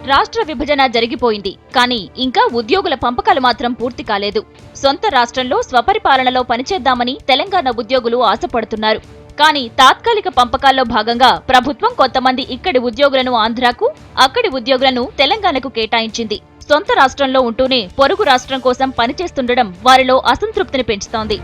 రాష్ట్ర విభజన జరిగిపోయింది, కానీ ఇంకా ఉద్యోగుల పంపకాలు మాత్రం పూర్తి కాలేదు. సొంత రాష్ట్రంలో స్వపరిపాలనలో పనిచేద్దామని తెలంగాణ ఉద్యోగులు ఆశపడుతున్నారు. కానీ తాత్కాలిక పంపకాల్లో భాగంగా ప్రభుత్వం కొంతమంది ఇక్కడి ఉద్యోగులను ఆంధ్రాకు, అక్కడి ఉద్యోగులను తెలంగాణకు కేటాయించింది. సొంత రాష్ట్రంలో ఉంటూనే పొరుగు రాష్ట్రం కోసం పనిచేస్తుండడం వారిలో అసంతృప్తిని పెంచుతోంది.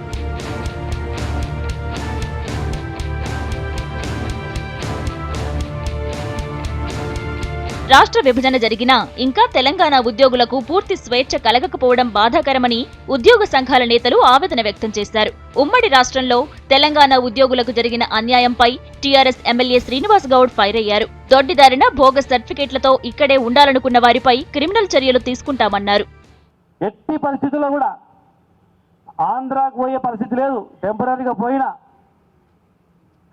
రాష్ట్ర విభజన జరిగినా ఇంకా తెలంగాణ ఉద్యోగులకు పూర్తి స్వేచ్ఛ కలగకపోవడం బాధాకరమని ఉద్యోగ సంఘాల నేతలు ఆవేదన వ్యక్తం చేశారు. ఉమ్మడి రాష్ట్రంలో తెలంగాణ ఉద్యోగులకు జరిగిన అన్యాయంపై టీఆర్ఎస్ ఎమ్మెల్యే శ్రీనివాస్ గౌడ్ ఫైర్ అయ్యారు. దొడ్డిదారిన బోగస్ సర్టిఫికెట్లతో ఇక్కడే ఉండాలనుకున్న వారిపై క్రిమినల్ చర్యలు తీసుకుంటామన్నారు. ఎట్టి పరిస్థితుల్లో కూడా ఆంధ్రాకు పోయే పరిస్థితి లేదు. టెంపరీగా పోయినా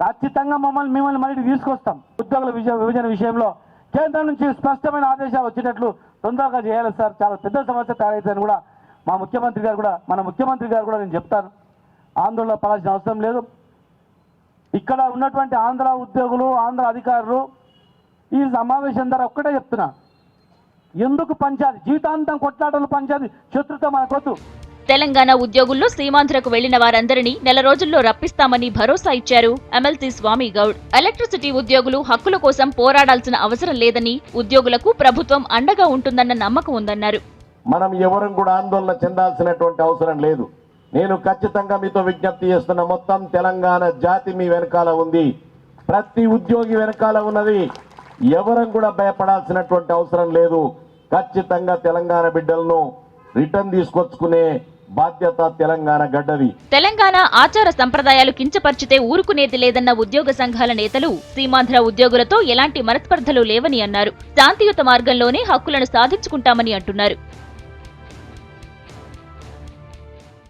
ఖచ్చితంగా మిమ్మల్ని మళ్ళీ తీసుకొస్తాం. ఉద్యోగుల విభజన విషయంలో కేంద్రం నుంచి స్పష్టమైన ఆదేశాలు వచ్చేటట్లు తొందరగా చేయాలి సార్. చాలా పెద్ద సమస్య తయారైతుందని కూడా మన ముఖ్యమంత్రి గారు కూడా నేను చెప్తాను. ఆందోళన పడాల్సిన అవసరం లేదు. ఇక్కడ ఉన్నటువంటి ఆంధ్ర ఉద్యోగులు, ఆంధ్ర అధికారులు ఈ సమావేశం ద్వారా ఒక్కటే చెప్తున్నా, ఎందుకు పంచాలి? జీవితాంతం కొట్లాటలు పంచాలి, శత్రుత్వం మనకొద్దు. తెలంగాణ ఉద్యోగుల్లో సీమాంధ్రకు వెళ్లిన వారందరినీ నెల రోజుల్లో రప్పిస్తామని భరోసా ఇచ్చారు ఎమ్మెల్సీ స్వామి గౌడ్. ఎలక్ట్రిసిటీ ఉద్యోగులు హక్కుల కోసం పోరాడాల్సిన అవసరం లేదని, ఉద్యోగులకు ప్రభుత్వం అండగా ఉంటుందన్న నమ్మకం ఉందన్నారు. మనం ఎవరం కూడా ఆందోళన చెందాల్సినటువంటి అవసరం లేదు. నేను ఖచ్చితంగా మీతో విజ్ఞప్తి చేస్తున్న, మొత్తం తెలంగాణ జాతి మీ వెనకాల ఉంది. ప్రతి ఉద్యోగి వెనకాల ఉన్నది. ఎవరం కూడా భయపడాల్సినటువంటి అవసరం లేదు. ఖచ్చితంగా తెలంగాణ బిడ్డలను రిటర్న్ తీసుకొచ్చుకునే బాధ్యత తెలంగాణ గడ్డది. తెలంగాణ ఆచార సంప్రదాయాలు కించపరిచితే ఊరుకునేది లేదన్న ఉద్యోగ సంఘాల నేతలు సీమాంధ్ర ఉద్యోగులతో ఎలాంటి మనస్పర్ధలు లేవని అన్నారు. శాంతియుత మార్గంలోనే హక్కులను సాధించుకుంటామని అంటున్నారు.